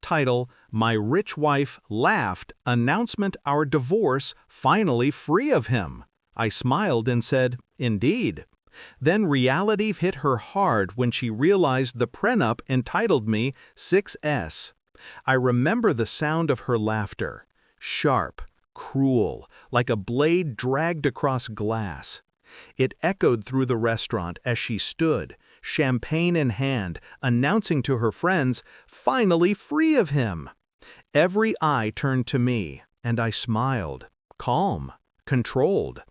title, My Rich Wife Laughed, Announcement Our Divorce, Finally Free of Him. I smiled and said, Indeed. Then reality hit her hard when she realized the prenup entitled me 6S. I remember the sound of her laughter, sharp, cruel, like a blade dragged across glass. It echoed through the restaurant as she stood, champagne in hand, announcing to her friends, finally free of him. Every eye turned to me, and I smiled, calm, controlled,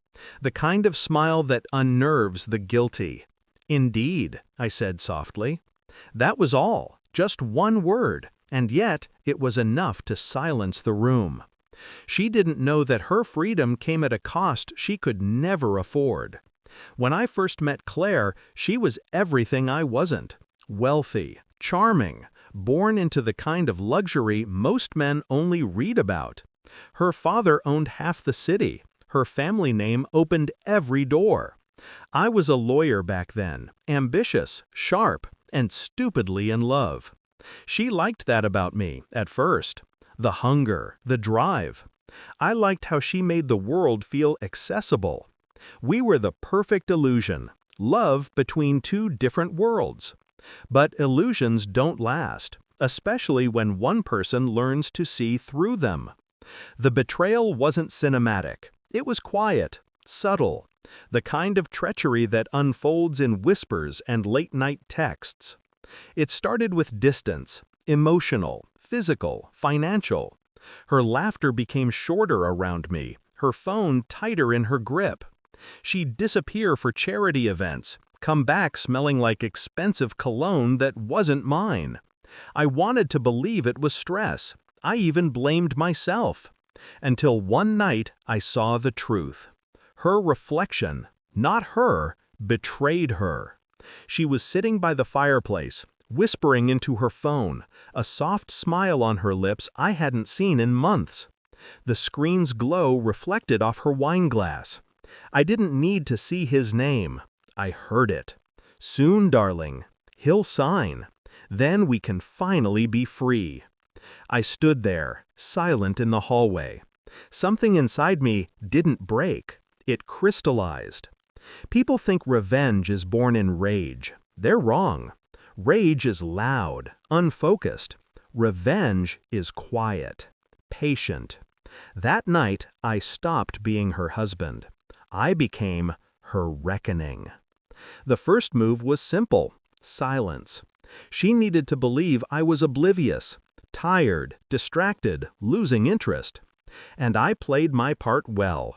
the kind of smile that unnerves the guilty. Indeed, I said softly. That was all, just one word, and yet it was enough to silence the room. She didn't know that her freedom came at a cost she could never afford. When I first met Claire, she was everything I wasn't. Wealthy, charming, born into the kind of luxury most men only read about. Her father owned half the city. Her family name opened every door. I was a lawyer back then, ambitious, sharp, and stupidly in love. She liked that about me, at first. The hunger, the drive. I liked how she made the world feel accessible. We were the perfect illusion, love between two different worlds. But illusions don't last, especially when one person learns to see through them. The betrayal wasn't cinematic. It was quiet, subtle, the kind of treachery that unfolds in whispers and late-night texts. It started with distance, emotional, physical, financial. Her laughter became shorter around me, her phone tighter in her grip. She'd disappear for charity events, come back smelling like expensive cologne that wasn't mine. I wanted to believe it was stress. I even blamed myself. Until one night I saw the truth. Her reflection, not her, betrayed her. She was sitting by the fireplace, whispering into her phone, a soft smile on her lips I hadn't seen in months. The screen's glow reflected off her wine glass. I didn't need to see his name. I heard it. Soon, darling, he'll sign. Then we can finally be free. I stood there, silent in the hallway. Something inside me didn't break. It crystallized. People think revenge is born in rage. They're wrong. Rage is loud, unfocused. Revenge is quiet, patient. That night, I stopped being her husband. I became her reckoning. The first move was simple, silence. She needed to believe I was oblivious, tired, distracted, losing interest. And I played my part well.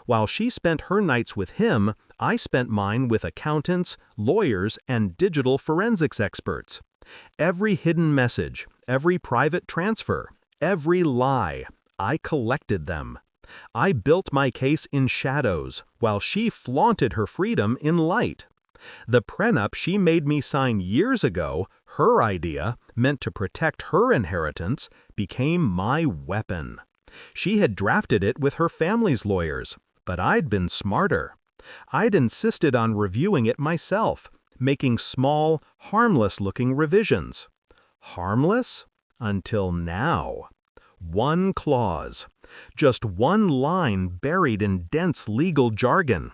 While she spent her nights with him, I spent mine with accountants, lawyers, and digital forensics experts. Every hidden message, every private transfer, every lie, I collected them. I built my case in shadows, while she flaunted her freedom in light. The prenup she made me sign years ago, her idea, meant to protect her inheritance, became my weapon. She had drafted it with her family's lawyers, but I'd been smarter. I'd insisted on reviewing it myself, making small, harmless-looking revisions. Harmless? Until now. One clause. Just one line buried in dense legal jargon.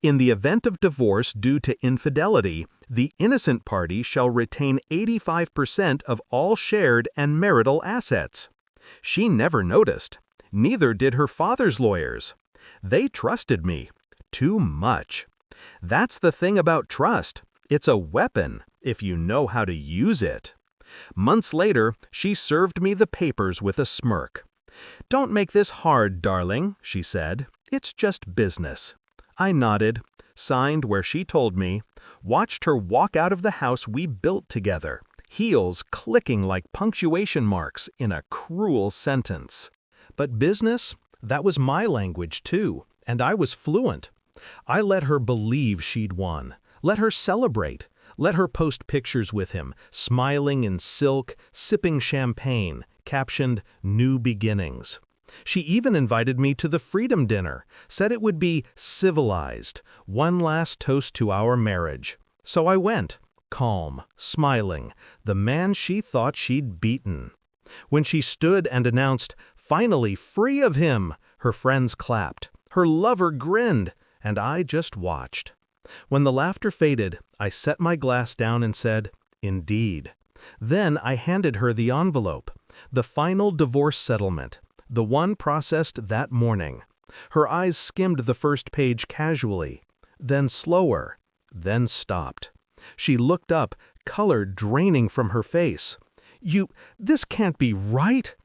In the event of divorce due to infidelity, the innocent party shall retain 85% of all shared and marital assets. She never noticed. Neither did her father's lawyers. They trusted me. Too much. That's the thing about trust. It's a weapon, if you know how to use it. Months later, she served me the papers with a smirk. "Don't make this hard, darling," she said. "It's just business." I nodded, signed where she told me, watched her walk out of the house we built together, heels clicking like punctuation marks in a cruel sentence. But business? That was my language too, and I was fluent. I let her believe she'd won, let her celebrate, let her post pictures with him, smiling in silk, sipping champagne, captioned "New Beginnings." She even invited me to the Freedom Dinner, said it would be civilized, one last toast to our marriage. So I went, calm, smiling, the man she thought she'd beaten. When she stood and announced, "Finally free of him," her friends clapped, her lover grinned, and I just watched. When the laughter faded, I set my glass down and said, "Indeed." Then I handed her the envelope, the final divorce settlement, the one processed that morning. Her eyes skimmed the first page casually, then slower, then stopped. She looked up, color draining from her face. This can't be right."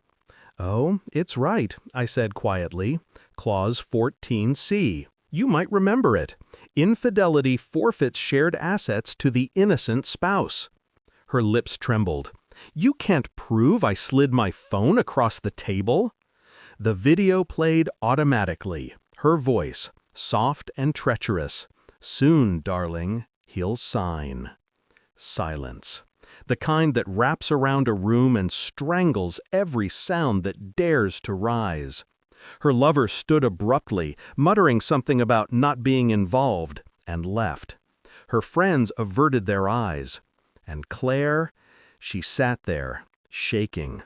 "Oh, it's right," I said quietly. "Clause 14C. You might remember it. Infidelity forfeits shared assets to the innocent spouse." Her lips trembled. "You can't prove I slid my phone across the table?" The video played automatically, her voice, soft and treacherous. "Soon, darling, he'll sign." Silence. The kind that wraps around a room and strangles every sound that dares to rise. Her lover stood abruptly, muttering something about not being involved, and left. Her friends averted their eyes. And Claire, she sat there, shaking.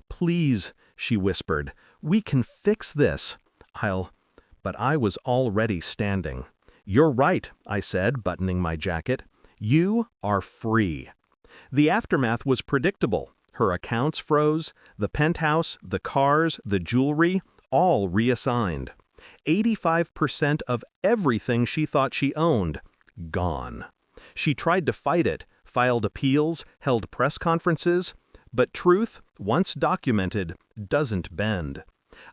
"Please," she whispered, "we can fix this. But I was already standing. "You're right," I said, buttoning my jacket. "You are free." The aftermath was predictable. Her accounts froze, the penthouse, the cars, the jewelry, all reassigned. 85% of everything she thought she owned, gone. She tried to fight it, filed appeals, held press conferences, but truth, once documented, doesn't bend.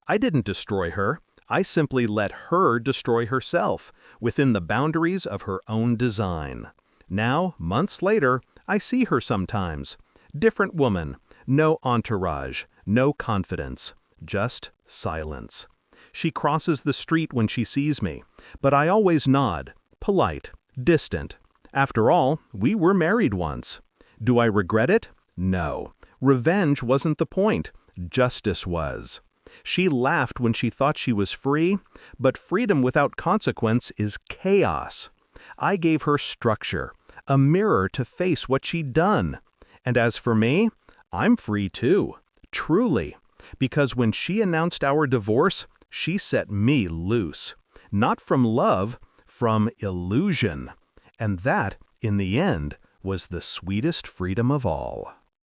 I didn't destroy her. I simply let her destroy herself, within the boundaries of her own design. Now, months later, I see her sometimes. Different woman, no entourage, no confidence, just silence. She crosses the street when she sees me, but I always nod, polite, distant. After all, we were married once. Do I regret it? No. Revenge wasn't the point. Justice was. She laughed when she thought she was free, but freedom without consequence is chaos. I gave her structure, a mirror to face what she'd done. And as for me, I'm free too, truly, because when she announced our divorce, she set me loose. Not from love, from illusion. And that, in the end, was the sweetest freedom of all.